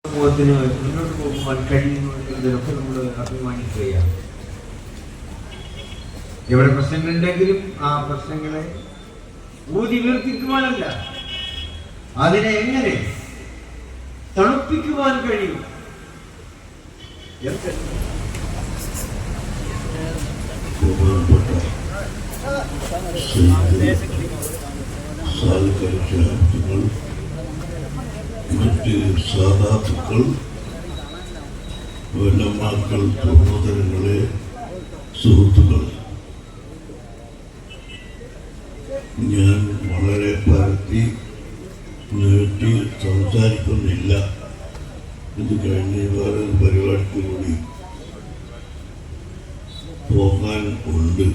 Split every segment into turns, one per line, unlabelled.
സമൂഹത്തിന് മുന്നോട്ട് പോകുവാൻ കഴിയുന്നതിലൊക്കെ നമ്മൾ അഭിമാനിക്കുകയാണ്. എവിടെ പ്രശ്നങ്ങളുണ്ടെങ്കിലും ആ പ്രശ്നങ്ങളെ ഊതി വീർപ്പിക്കുവാനല്ല, അതിനെ എങ്ങനെ തണുപ്പിക്കുവാൻ കഴിയും.
മറ്റ് സാധാത്തുക്കൾ, വല്ലമാക്കൾ, സഹോദരങ്ങളെ, സുഹൃത്തുക്കൾ, ഞാൻ വളരെ പരത്തി നീട്ടി സംസാരിക്കുന്നില്ല. ഇത് കഴിഞ്ഞ് വേറെ പരിപാടിക്ക് കൂടി പോകാൻ ഉണ്ട്.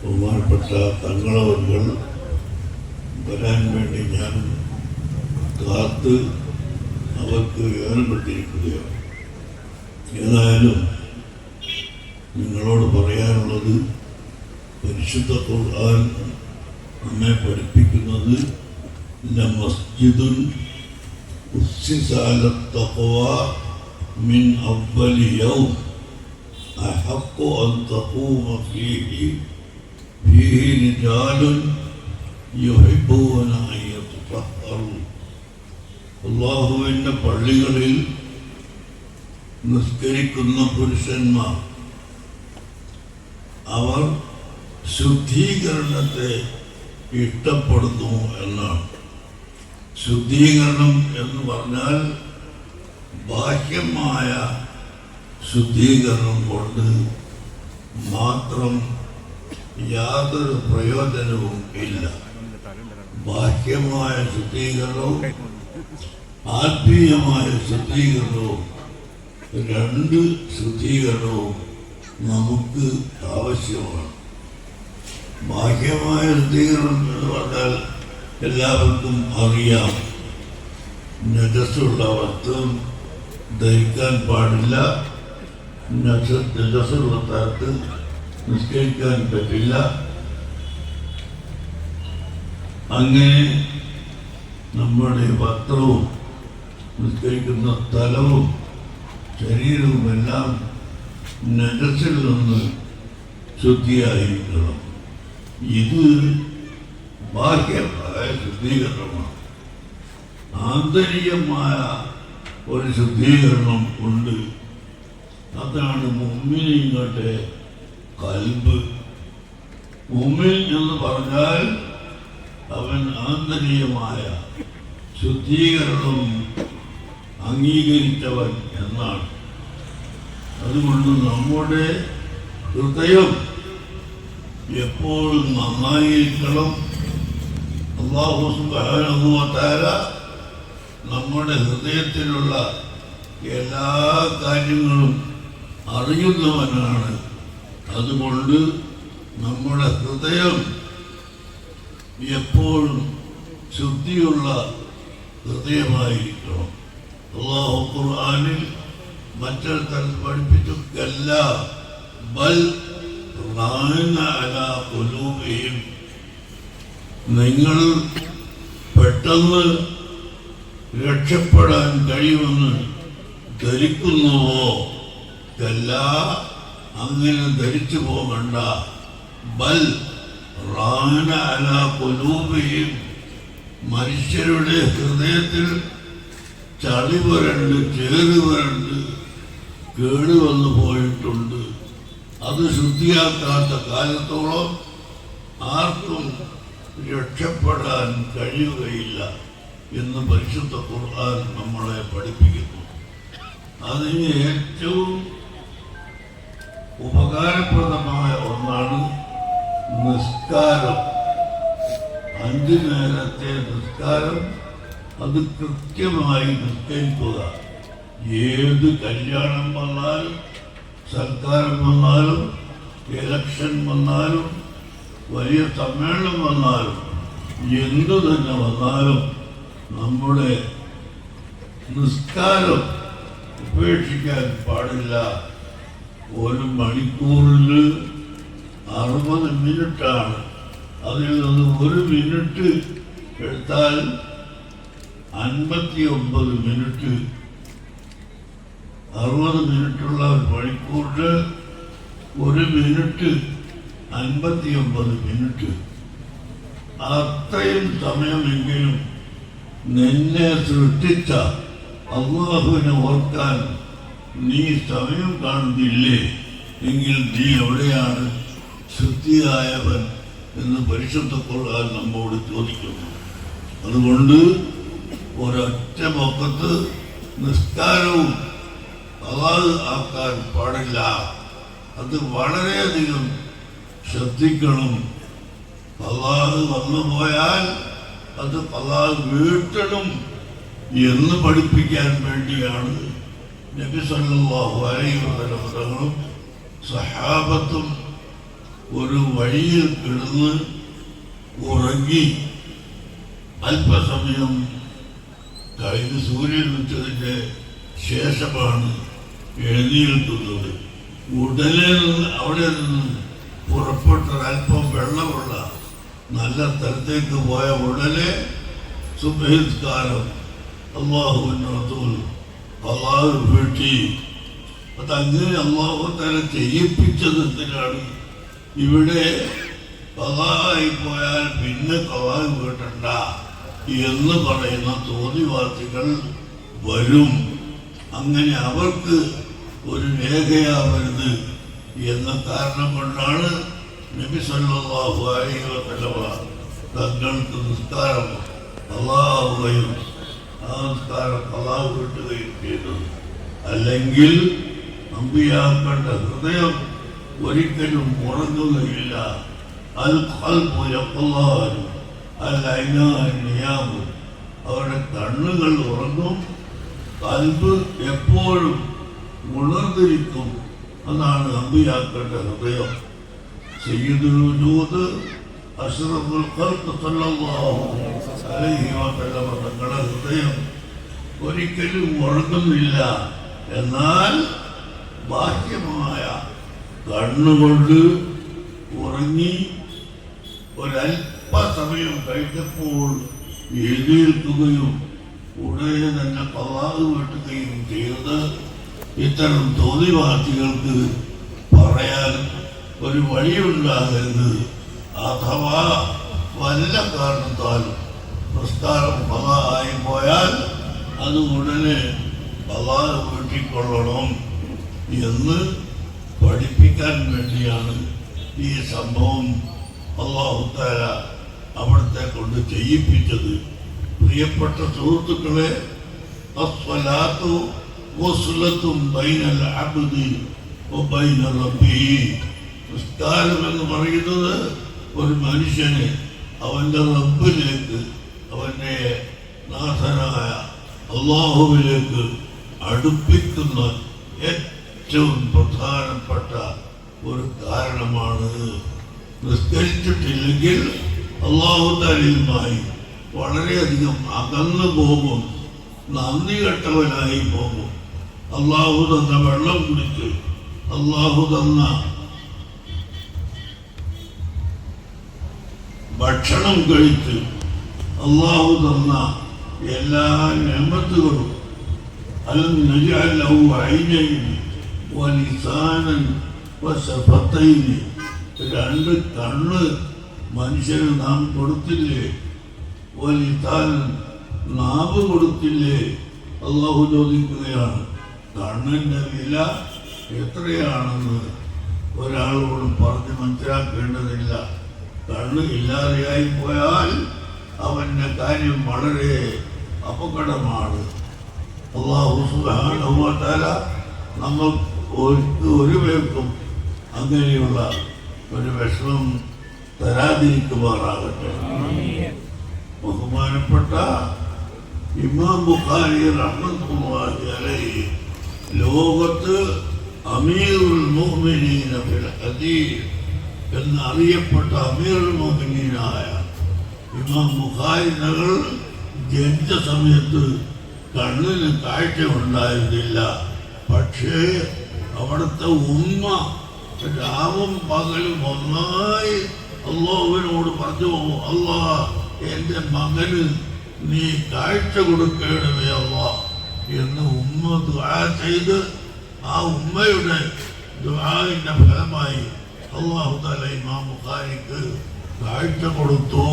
ബഹുമാനപ്പെട്ട തങ്ങളവர்கள் വരാൻ വേണ്ടി ഞാൻ കാത്ത് അവർക്ക് ഏർപ്പെട്ടിരിക്കുകയാണ്. ഏതായാലും നിങ്ങളോട് പറയാനുള്ളത്, പരിശുദ്ധ ഖുർആൻ നമ്മെ പഠിപ്പിക്കുന്നത് ലമസ്ജിദുൻ ഉസ്സിസ അല തഖ്വ മിൻ അവ്വലി യൗം അഹഖു അൻ തഖൂമ ഫീഹി റിജാലുൻ യുഹിബ്ബൂന അൻ യതഹറു. അല്ലാഹുവിൻ്റെ പള്ളികളിൽ നിസ്കരിക്കുന്ന പുരുഷന്മാർ അവർ ശുദ്ധീകരണത്തെ ഇഷ്ടപ്പെടുന്നു എന്നാണ്. ശുദ്ധീകരണം എന്ന് പറഞ്ഞാൽ ബാഹ്യമായ ശുദ്ധീകരണം കൊണ്ട് മാത്രം യാതൊരു പ്രയോജനവും ഇല്ല. ബാഹ്യമായ ശുദ്ധീകരണവും ആത്മീയമായ ശുദ്ധീകരണവും, രണ്ട് ശുദ്ധീകരണവും നമുക്ക് ആവശ്യമാണ്. ബാഹ്യമായ ശുദ്ധീകരണം എന്ന് പറഞ്ഞാൽ എല്ലാവർക്കും അറിയാം. നജസ്സുള്ള വസ്ത്രം ധരിക്കാൻ പാടില്ല, നജസ്സുള്ള സ്ഥലത്ത് നിസ്കരിക്കാൻ പറ്റില്ല. അങ്ങനെ നമ്മുടെ വസ്ത്രവും നിസ്കരിക്കുന്ന സ്ഥലവും ശരീരവുമെല്ലാം നജസ്സിൽ നിന്ന് ശുദ്ധിയായിരിക്കണം. ഇത് ബാഹ്യമായ ശുദ്ധീകരണമാണ്. ആന്തരികമായ ഒരു ശുദ്ധീകരണം ഉണ്ട്. അതാണ് മുഅ്മിനീങ്ങളുടെ ഖൽബ്. മുഅ്മിൻ എന്ന് പറഞ്ഞാൽ അവൻ ആന്തരികമായ ശുദ്ധീകരണം അംഗീകരിച്ചവൻ എന്നാണ്. അതുകൊണ്ട് നമ്മുടെ ഹൃദയം എപ്പോഴും നന്നായിരിക്കണം. അല്ലാഹു സുബ്ഹാനഹു വ തആല നമ്മുടെ ഹൃദയത്തിലുള്ള എല്ലാ കാര്യങ്ങളും അറിയുന്നവനാണ്. അതുകൊണ്ട് നമ്മുടെ ഹൃദയം എപ്പോഴും ശുദ്ധിയുള്ള ഹൃദയമായിരിക്കണം. അല്ലാഹു ഖുർആനിൽ മറ്റൊരു തരത്തിൽ പഠിപ്പിച്ചു, കല്ലാ ബൽ റാന അലാ ഖുലൂബിഹിം. നിങ്ങൾ പെട്ടെന്ന് രക്ഷപ്പെടാൻ കഴിയുമെന്ന് ധരിക്കുന്നുവോ? കല്ലാ, അങ്ങനെ ധരിച്ചു പോകണ്ട. ബൽ റാന അലാ ഖുലൂബിഹിം. മനുഷ്യരുടെ ഹൃദയത്തിൽ ചളി വരണ്ട്, ചേറ് വരണ്ട്, കേടുവന്നു പോയിട്ടുണ്ട്. അത് ശുദ്ധിയാക്കാത്ത കാലത്തോളം ആർക്കും രക്ഷപ്പെടാൻ കഴിയുകയില്ല എന്ന് പരിശുദ്ധ ഖുർആൻ നമ്മളെ പഠിപ്പിക്കുന്നു. അതിന് ഏറ്റവും ഉപകാരപ്രദമായ ഒന്നാണ് നിസ്കാരം. 5 നേരത്തെ നിസ്കാരം, അത് കൃത്യമായി നിസ്കരിക്കുക. ഏത് കല്യാണം വന്നാലും, സൽക്കാരം വന്നാലും, ഇലക്ഷൻ വന്നാലും, വലിയ സമ്മേളനം വന്നാലും, എന്തു തന്നെ വന്നാലും നമ്മുടെ നിസ്കാരം ഉപേക്ഷിക്കാൻ പാടില്ല. 1 മണിക്കൂറിൽ 60 മിനിറ്റാണ്. അതിൽ നിന്ന് 1 മിനിറ്റ് എടുത്താൽ 59 മിനിറ്റ് 60 മിനിറ്റുള്ള ഒരു മണിക്കൂറിന് 1 മിനിറ്റ് 59 മിനിറ്റ്. അത്രയും സമയമെങ്കിലും നിന്നെ സൃഷ്ടിച്ച അല്ലാഹുവിനെ ഓർക്കാൻ നീ സമയം കാണുന്നില്ലേ എങ്കിൽ നീ എവിടെയാണ് ശുദ്ധിയായവൻ എന്ന് പരിശുദ്ധ ഖുർആൻ നമ്മോട് ചോദിക്കുന്നു. അതുകൊണ്ട് ഒരൊറ്റ മൊക്കത്ത് നിസ്കാരവും ഖളാ ആക്കാൻ പാടില്ല. അത് വളരെയധികം ശ്രദ്ധിക്കണം. ഖളാ വന്നു പോയാൽ അത് ഖളാ വീട്ടണം എന്ന് പഠിപ്പിക്കാൻ വേണ്ടിയാണ് നബി സല്ലല്ലാഹു അലൈഹി വസല്ലം സഹാബത്തും ഒരു വഴിയിൽ കിടന്ന് ഉറങ്ങി അല്പസമയം കഴിഞ്ഞ് സൂര്യൻ ഉച്ചതിൻ്റെ ശേഷമാണ് എഴുന്നേൽക്കുന്നത്. ഉടനെ നിന്ന് അവിടെ നിന്ന് പുറപ്പെട്ടൊരൽപ്പം വെള്ളമുള്ള നല്ല സ്ഥലത്തേക്ക് പോയ ഉടനെ സുബ്ഹിസ്കാരം അല്ലാഹുവിൻ്റെ റസൂൽ അല്ലാഹു വീട്ടി. അതങ്ങനെ അല്ലാഹു തആല ചെയ്യിപ്പിച്ചത് എന്തിനാണ്? ഇവിടെ ഖളായി പോയാൽ പിന്നെ ഖളാ വീട്ടണ്ട എന്ന് പറയുന്ന തോന്നിവാസികൾ വരും. അങ്ങനെ അവർക്ക് ഒരു രേഖയാവരുത് എന്ന കാരണം കൊണ്ടാണ് നബി സല്ലല്ലാഹു അലൈഹി വസല്ലം തങ്ങൾക്ക് നിസ്കാരം ഖളാവുകയും ആ നിസ്കാരം ഖളാ വീട്ടുകയും ചെയ്തത്. അല്ലെങ്കിൽ അമ്പിയാക്കളുടെ ഹൃദയം ഒരിക്കലും ഉറങ്ങുകയില്ല. അൽ ഖൽബു യഖ്ളാൻ അൽ ഐനാൻ നിയാമു. അവരുടെ കണ്ണുകൾ ഉറങ്ങും, ഖൽബ് എപ്പോഴും ഉണർന്നിരിക്കും. അതാണ് അമ്പിയാക്കളുടെ ഹൃദയം. സയ്യിദുൽ വജൂദ് അഷ്റഫുൽ ഖൽഖ് സല്ലല്ലാഹു അലൈഹി വസല്ലം തങ്ങളുടെ ഹൃദയം ഒരിക്കലും ഉറങ്ങുന്നില്ല. എന്നാൽ ബാഹ്യമായ കണ്ണുകൊണ്ട് ഉറങ്ങി ഒരല്പസമയം കഴിഞ്ഞപ്പോൾ എഴുന്നേൽക്കുകയും ഉടനെ തന്നെ ഖളാ വീട്ടുകയും ചെയ്ത് ഇത്തരം തോന്നിവാസികൾക്ക് പറയാൻ ഒരു വഴിയുണ്ടാകരുത്. അഥവാ വല്ല കാരണത്താൽ നിസ്കാരം ഖളാ ആയി പോയാൽ അത് ഉടനെ ഖളാ വീട്ടിക്കൊള്ളണം എന്ന് പഠിപ്പിക്കാൻ വേണ്ടിയാണ് ഈ സംഭവം അല്ലാഹു തആല അവിടുത്തെ കൊണ്ട് ചെയ്യിപ്പിച്ചത്. പ്രിയപ്പെട്ട സുഹൃത്തുക്കളെ, അസ്സലാത്തു വസ്ലത്തും ബൈനൽ അബ്ദി വബൈന റബ്ബിഹി. നിസ്കാരം എന്ന് പറയുന്നത് ഒരു മനുഷ്യനെ അവൻ്റെ റബ്ബിലേക്ക്, അവൻ്റെ നാഥനായ അല്ലാഹുവിലേക്ക് അടുപ്പിക്കുന്ന ഏറ്റവും പ്രധാനപ്പെട്ട ഒരു കാരണമാണ്. നിസ്കരിച്ചിട്ടില്ലെങ്കിൽ അല്ലാഹു തആലയുമായി വളരെയധികം അകന്നു പോകും, നന്ദി കെട്ടവനായി പോകും. അല്ലാഹു തന്ന വെള്ളം കുടിച്ച്, അല്ലാഹു തന്ന ഭക്ഷണം കഴിച്ച്, അല്ലാഹു തന്ന എല്ലാ നിഅമത്തുകളും അലം നജഅൽ ലഹു ഐനൈൻ വലിസാനൻ വശഫത്തൈൻ. 2 കണ്ണ് മനുഷ്യന് നാം കൊടുത്തില്ലേ? വലിസാനൻ നാവ് കൊടുത്തില്ലേ? അല്ലാഹു ചോദിക്കുകയാണ്. കണ്ണിൻ്റെ വില എത്രയാണെന്ന് ഒരാളോട് പറഞ്ഞ് മനസ്സിലാക്കേണ്ടതില്ല. കണ്ണ് ഇല്ലാതെയായി പോയാൽ അവൻ്റെ കാര്യം വളരെ അപകടമാണ്. അല്ലാഹു സുബ്ഹാനഹു വ തആല നമ്മൾ ഒരു പേർക്കും അങ്ങനെയുള്ള ഒരു വിഷമം തരാതിരിക്കുമാറാകട്ടെ. ബഹുമാനപ്പെട്ട ഇമാം ബുഖാരി റഹ്മത്തുള്ളാഹി അലൈഹി ലോകത്ത് അമീറുൽ മുഅ്മിനീന ഫിൽ ഹദീസ് എന്നറിയപ്പെട്ട അമീറുൽ മുഅ്മിനീനായ ഇമാം ബുഖാരി തങ്ങൾ ജനിച്ച സമയത്ത് കണ്ണിന് കാഴ്ച ഉണ്ടായിരുന്നില്ല. പക്ഷേ അവിടുത്തെ ഉമ്മ രാവും പകലും ഒന്നായി അല്ലാഹുവിനോട് പറഞ്ഞു, അല്ലാഹ് എൻ്റെ മകന് നീ കാഴ്ച കൊടുക്കണമേ അല്ലാഹ് എന്ന് ഉമ്മ ദുആ ചെയ്ത് ആ ഉമ്മയുടെ ദുആഇന്റെ ഫലമായി അല്ലാഹു തആല ഇമാം ബുഖാരിക്ക് കാഴ്ച കൊടുത്തു.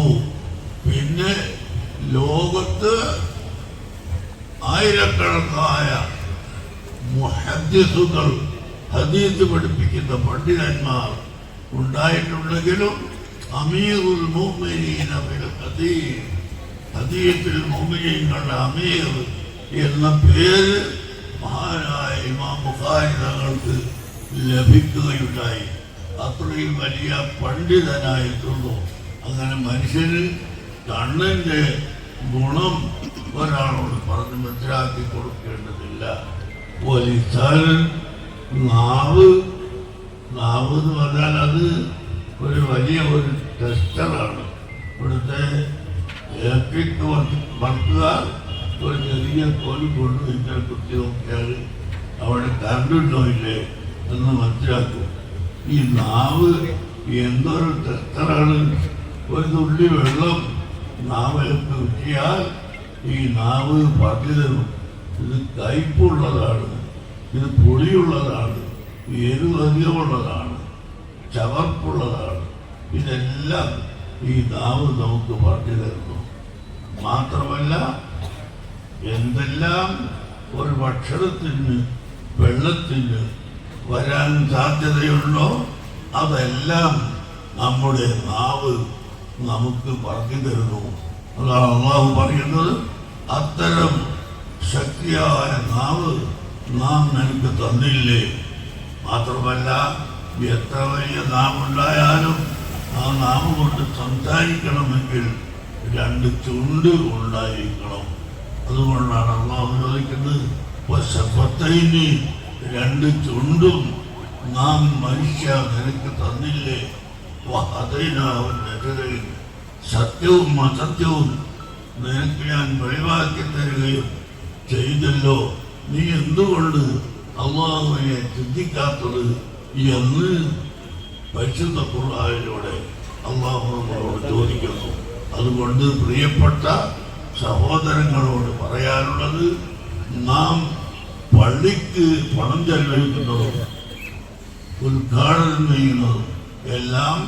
പിന്നെ ലോകത്ത് ആയിരക്കണക്കായ മുഹദ്ദിസുകൾ ഹദീസ് പഠിപ്പിക്കുന്ന പണ്ഡിതന്മാർ ഉണ്ടായിട്ടുണ്ടെങ്കിലും അമീറുൽ മുഅ്മിനീന ഫിൽ ഹദീസ്, ഹദീസിൽ മുഅ്മിനീങ്ങളുടെ അമീർ എന്ന പേര് മഹാനായ ഇമാം ബുഖാരി തങ്ങൾക്ക് ലഭിക്കുകയുണ്ടായി. അത്രയും വലിയ പണ്ഡിതനായിരുന്നു. അങ്ങനെ മനുഷ്യന് കണ്ണിൻ്റെ ഗുണം ഒരാളോട് പറഞ്ഞ് മനസ്സിലാക്കി കൊടുക്കേണ്ടതില്ല. നാവ് എന്ന് പറഞ്ഞാൽ അത് ഒരു വലിയ ഒരു ടെസ്റ്ററാണ്. ഇവിടുത്തെ ഇലക്ട്രിക് വർക്കുക ഒരു ചെറിയ കോല് കൊണ്ട് ഇങ്ങനെ കുത്തി നോക്കിയാൽ അവിടെ കറണ്ടുണ്ടോ ഇല്ലേ എന്ന് മനസ്സിലാക്കും. ഈ നാവ് എന്തൊരു ടെസ്റ്ററാണ്. ഒരു തുള്ളി വെള്ളം നാവിലേക്ക് ഊറ്റിയാൽ ഈ നാവ് പറഞ്ഞു തരും. ഇത് കയ്പുള്ളതാണ്, ഇത് പുളിയുള്ളതാണ്, എരിവധികമുള്ളതാണ്, ചവർപ്പുള്ളതാണ്. ഇതെല്ലാം ഈ നാവ് നമുക്ക് പറഞ്ഞു തരുന്നു. മാത്രമല്ല എന്തെല്ലാം ഒരു ഭക്ഷണത്തിന് വെള്ളത്തിന് വരാൻ സാധ്യതയുണ്ടോ അതെല്ലാം നമ്മുടെ നാവ് നമുക്ക് പറഞ്ഞു തരുന്നു. അതാണ് അല്ലാഹു പറയുന്നത്, അത്തരം ശക്തിയായ നാവ് നാം നിനക്ക് തന്നില്ലേ. മാത്രമല്ല എത്ര വലിയ നാവുണ്ടായാലും ആ നാവ് കൊണ്ട് സംസാരിക്കണമെങ്കിൽ രണ്ട് ചുണ്ട് ഉണ്ടായിരിക്കണം. അതുകൊണ്ടാണ് അല്ലാഹു ചോദിക്കുന്നത്, രണ്ട് ചുണ്ടും നാം മനുഷ്യ നിനക്ക് തന്നില്ലേ. സത്യവും അസത്യവും നിനക്ക് ഞാൻ വെളിവാക്കി തരികയും ചെയ്തല്ലോ. നീ എന്തുകൊണ്ട് അല്ലാഹുവിനെ ചിന്തിക്കാത്തത് എന്ന് പരിശുദ്ധ ഖുർആനിലൂടെ അല്ലാഹു നമ്മളോട് ചോദിക്കുന്നു. അതുകൊണ്ട് പ്രിയപ്പെട്ട സഹോദരങ്ങളോട് പറയാനുള്ളത്, നാം പള്ളിക്ക് പണം ചെലവഴിക്കുന്നതും ഉദ്ഘാടനം ചെയ്യുന്നതും എല്ലാം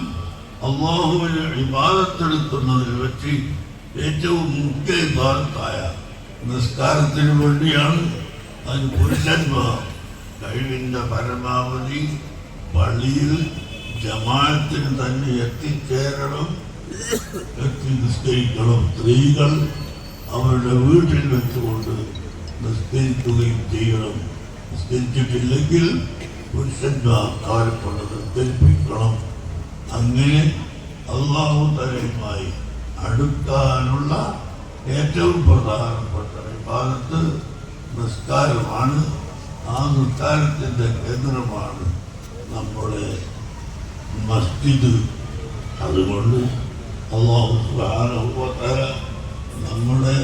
അല്ലാഹുവിനെ ഇബാദത്തെടുക്കുന്നതിൽ വെച്ച് ഏറ്റവും മുഖ്യ ഇബാദത്തായ നിസ്കാരത്തിന് വേണ്ടിയാണ്. അതിന് പുരുഷന്മാർ കഴിവിൻ്റെ പരമാവധി പള്ളിയിൽ ജമാഅത്തിന് തന്നെ എത്തിച്ചേരണം, എത്തി നിസ്കരിക്കണം. സ്ത്രീകൾ അവരുടെ വീട്ടിൽ വെച്ചുകൊണ്ട് നിസ്കരിക്കുകയും ചെയ്യണം. നിസ്കരിച്ചിട്ടില്ലെങ്കിൽ പുരുഷന്മാർ അവരെ കൊണ്ട് നിസ്കരിപ്പിക്കണം. അങ്ങനെ അല്ലാഹു തആലയുമായി അടുക്കാനുള്ള ഏറ്റവും പ്രധാനപ്പെട്ട ഇബാദത്ത് നിസ്കാരമാണ്. ആ നിസ്കാരത്തിൻ്റെ കേന്ദ്രമാണ് നമ്മുടെ മസ്ജിദ്. അതുകൊണ്ട് അല്ലാഹു സുബ്ഹാനഹു വ തആല നമ്മുടെ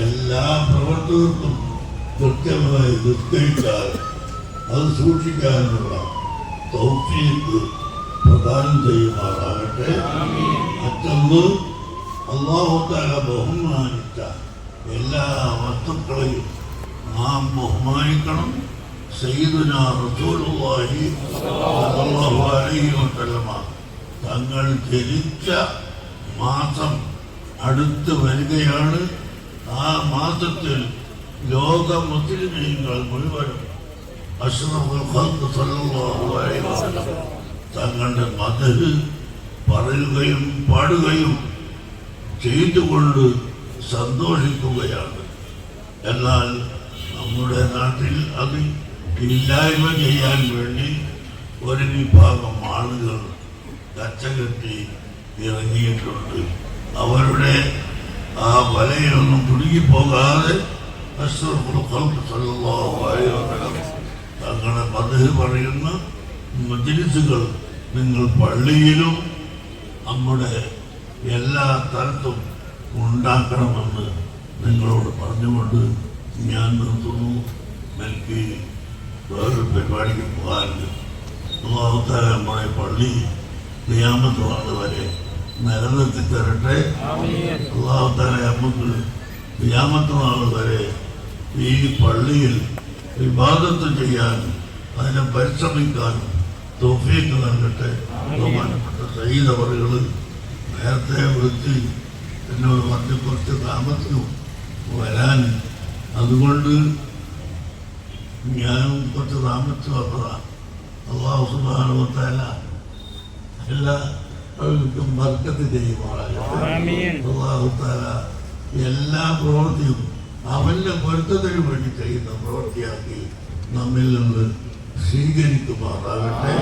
എല്ലാ പ്രവർത്തകർക്കും കൃത്യമായി നിസ്കരിക്കാൻ അത് സൂക്ഷിക്കാനുള്ള തൗഫീഖ് പ്രദാനം ചെയ്യുമാറാകട്ടെ. മറ്റൊന്ന്, അല്ലാഹു തആല ബഹുമാനിച്ച എല്ലാ വസ്തുക്കളെയും നാം ബഹുമാനിക്കണം. സയ്യിദുനാ റസൂലുള്ളാഹി സ്വല്ലല്ലാഹു അലൈഹി വസല്ലമ തങ്ങൾ ജനിച്ച മാസം അടുത്ത് വരികയാണ്. ആ മാസത്തിൽ ലോക മുസ്ലിമീങ്ങൾ മുഴുവനും അഷ്റഫുൽ ഖൽഖ് സ്വല്ലല്ലാഹു അലൈഹി വസല്ലം തങ്ങളുടെ മദ്ഹ് പറയുകയും പാടുകയും ചെയ്തുകൊണ്ട് സന്തോഷിക്കുകയാണ്. എന്നാൽ നമ്മുടെ നാട്ടിൽ അത് ഇല്ലായ്മ ചെയ്യാൻ വേണ്ടി ഒരു വിഭാഗം ആളുകൾ കച്ചകെട്ടി ഇറങ്ങിയിട്ടുണ്ട്. അവരുടെ ആ വലയൊന്നും കുടുങ്ങിപ്പോകാതെ അഷ്റഫുൽ ഖൽഖ് സ്വല്ലല്ലാഹു അലൈഹി വസല്ലം തങ്ങളുടെ മദ്ഹ് പറയുന്ന മജ്‌ലിസുകൾ നിങ്ങൾ പള്ളിയിലും നമ്മുടെ എല്ലാ സ്ഥലത്തും ഉണ്ടാക്കണമെന്ന് നിങ്ങളോട് പറഞ്ഞുകൊണ്ട് ഞാൻ നിർത്തുന്നു. എനിക്ക് വേറൊരു പരിപാടിക്ക് പോകാറുണ്ട്. അല്ലാഹു തആല നമ്മുടെ പള്ളി ഖിയാമത്ത് നാൾ വരെ നിലനിർത്തി തരട്ടെ. അല്ലാഹു തആല നമുക്ക് ഖിയാമത്ത് നാൾ വരെ ഈ പള്ളിയിൽ ഇബാദത്ത് ചെയ്യാനും അതിനെ പരിശ്രമിക്കാനും തൗഫീഖ് നൽകട്ടെ. ബഹുമാനപ്പെട്ട സയ്യിദ് അവറുകൾ നേരത്തെ വിളിച്ച് എന്നോട് പറഞ്ഞ് കുറച്ച് താമസിച്ചു വരാൻ, അതുകൊണ്ട് ഞാനും കുറച്ച് താമസിച്ചു വന്നതാണ്. അല്ലാഹു സുബ്ഹാനഹു വ തആല എല്ലാവർക്കും ബർക്കത്ത് ചെയ്യുമാറാകട്ടെ. അല്ലാഹു തആല എല്ലാ പ്രവൃത്തിയും അവന്റെ പൊരുത്തത്തിന് വേണ്ടി ചെയ്യുന്ന പ്രവൃത്തിയാക്കി നമ്മിൽ നിന്ന് സ്വീകരിക്കുമാറാകട്ടെ.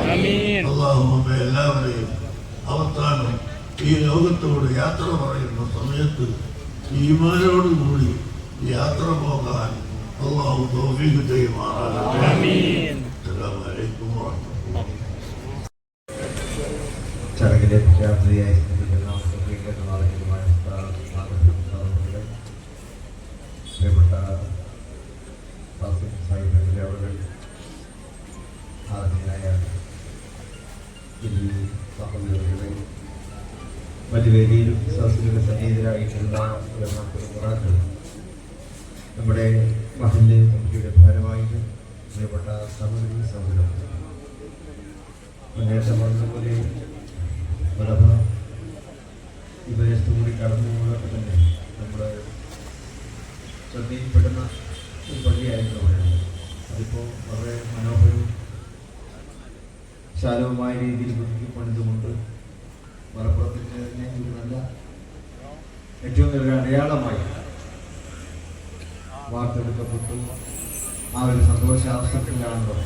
അല്ലാഹു നമ്മെ എല്ലാവരെയും അവസാനം ഈ ലോകത്തോട് യാത്ര പറയുന്ന സമയത്ത് ഈമാനോടുകൂടി യാത്ര പോകാൻ അല്ലാഹു തൗഫീഖ് ചെയ്യുമാറാകട്ടെ. അസ്സലാമു അലൈക്കും വറഹ്മത്തുള്ളാഹി.
ചടങ്ങിലെ മുഖ്യാതിഥിയായി പ്രിയപ്പെട്ട സാഹിബിന്റെ അവർ ആദരണീയനായ സഹോദരങ്ങളെ, മറ്റു വേദിയിലും സദസ്സിലും സന്നിഹിതരായിട്ടുള്ള നമ്മുടെ മഹല്ല് കമ്മിറ്റിയുടെ ഭാരമായിട്ട് പ്രിയപ്പെട്ട സഹോദരി സഹോദരൻ നേരത്തെ പറഞ്ഞതുപോലെ ഈ പ്രദേശത്ത് കൂടി കടന്നു പോകുന്നതൊക്കെ തന്നെ നമ്മുടെ ശ്രദ്ധയിൽപ്പെടുന്ന ഒരു പള്ളിയായിരുന്നു പറയുന്നത്. അതിപ്പോൾ വളരെ മനോഹരവും വിശാലവുമായ രീതിയിൽ പുതുക്കി പണിതുകൊണ്ട് മലപ്പുറത്തിൻ്റെ തന്നെ ഒരു നല്ല ഏറ്റവും നല്ലൊരു അടയാളമായി വാർത്തെടുക്കപ്പെട്ടു. ആ ഒരു സന്തോഷാവസ്ഥത്തിലാണല്ലോ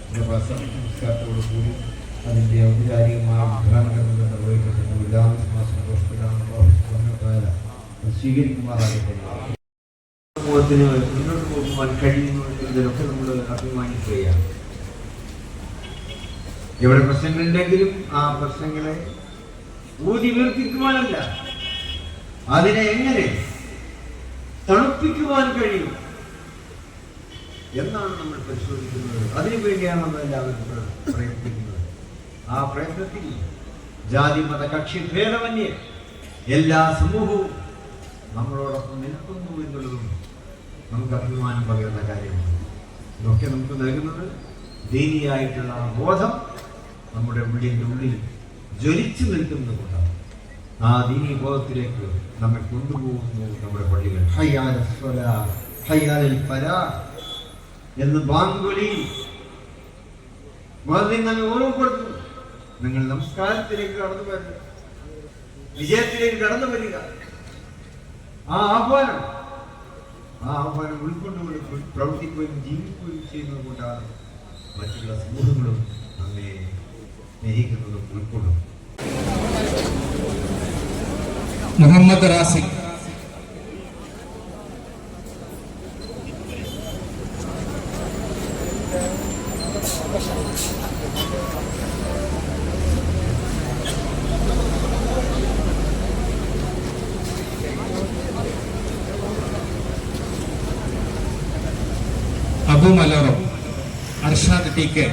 എൻ്റെ സംസ്കാരത്തോടു കൂടി അതിൻ്റെ ഔപചാരികമായ ഉദ്ഘാടനങ്ങൾ നിർവഹിക്കപ്പെട്ടു. എല്ലാ സന്തോഷത്തിലാണല്ലോ സ്വീകരിക്കുമാറാകട്ടെ. സമൂഹത്തിന് മുന്നോട്ട് പോകുവാൻ കഴിയുന്നു എന്നതിലൊക്കെ നമ്മൾ അഭിമാനിക്കുകയാണ്. എവിടെ പ്രശ്നങ്ങളുണ്ടെങ്കിലും ആ പ്രശ്നങ്ങളെ ഊതി വീർപ്പിക്കുവാനല്ല, അതിനെ എങ്ങനെ തണുപ്പിക്കുവാൻ കഴിയും എന്നാണ് നമ്മൾ പരിശോധിക്കുന്നത്. അതിനു വേണ്ടിയാണ് നമ്മൾ എല്ലാവരും പ്രയത്നിക്കുന്നത്. ആ പ്രയത്നത്തിൽ ജാതി മത കക്ഷി ഭേദമന്യേ എല്ലാ സമൂഹവും നമ്മളോടൊപ്പം നിൽക്കുന്നു എന്നുള്ളതും നമുക്ക് അഭിമാനം പകരുന്ന കാര്യമാണ്. ഇതൊക്കെ നമുക്ക് നൽകുന്നത് ദീനിയായിട്ടുള്ള ബോധം നമ്മുടെ ഉള്ളിൻ്റെ ഉള്ളിൽ ജ്വലിച്ചു നിൽക്കുന്നത് കൊണ്ടാണ്. ആ ദീനീ ബോധത്തിലേക്ക് നമ്മെ കൊണ്ടുപോകുന്നു നമ്മുടെ പള്ളികൾ. എന്ന് ബാങ്കുലി നമ്മെ ഓർമ്മപ്പെടുത്തുന്നു. നിങ്ങൾ നമസ്കാരത്തിലേക്ക് കടന്നു വരിക, വിജയത്തിലേക്ക് കടന്നു വരിക. ആ ആഹ്വാനം ഉൾക്കൊണ്ടുകൊണ്ട് പ്രവർത്തിക്കുകയും ജീവിക്കുകയും ചെയ്യുന്നത് കൊണ്ടാണ് മറ്റുള്ള സമൂഹങ്ങളും നമ്മെ സ്നേഹിക്കുന്നതും ഉൾക്കൊള്ളും.
മുഹമ്മദ് റാസിഖ് അബു മലറോ അർഷാദ് ടി കെ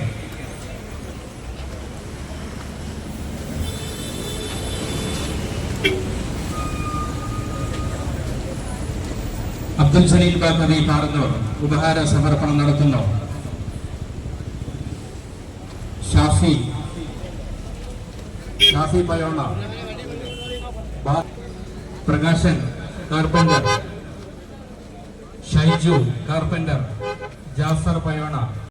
അബ്ദുൽ സലീൽ ബാബി പാർന്നൂർ ഉപഹാര സമർപ്പണം നടത്തുന്നു. ഷാഫി പയോണ, പ്രകാശൻ കാർപ്പന്റർ, ഷൈജു കാർപ്പന്റർ, ജാഫർ പയോണ.